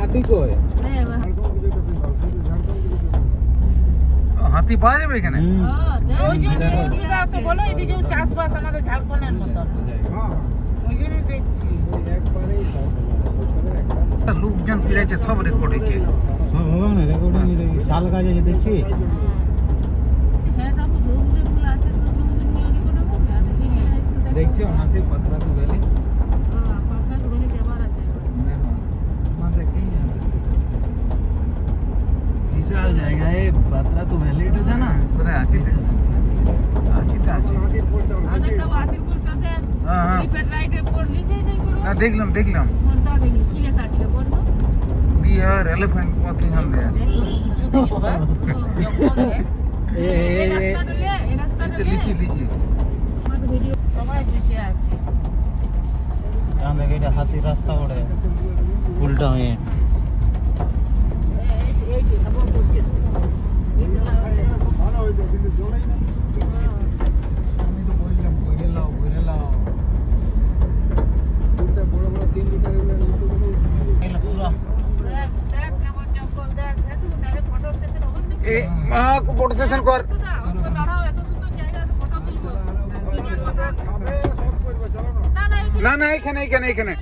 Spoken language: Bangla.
হাতি কই? হাতি পাওয়া যাবে এখানে? ওই জন্য সুবিধা তো বলো, এদিকেও চাষবাস আমাদের ঝাড়খণ্ডের মতো। ওই জন্যই দেখছি লোকজন ফিরেছে, সব রেকর্ড হয়েছে। শাল গাছ আছে দেখছি। দেখছো না সে পাতরা ভ্যালি? বিশাল জায়গায় পাতরা তো ভ্যালি, এটা জানা? কোথায় আছি? আছি তো আছি। হ্যাঁ হ্যাঁ, না দেখলাম দেখলাম। We are elephant walking on there. লিচি লিচি সবাই বসে আছে। এটা হাতির রাস্তা করে উল্টা হয়ে। ফটো সেশন কর। না না, এখানে এখানে এখানে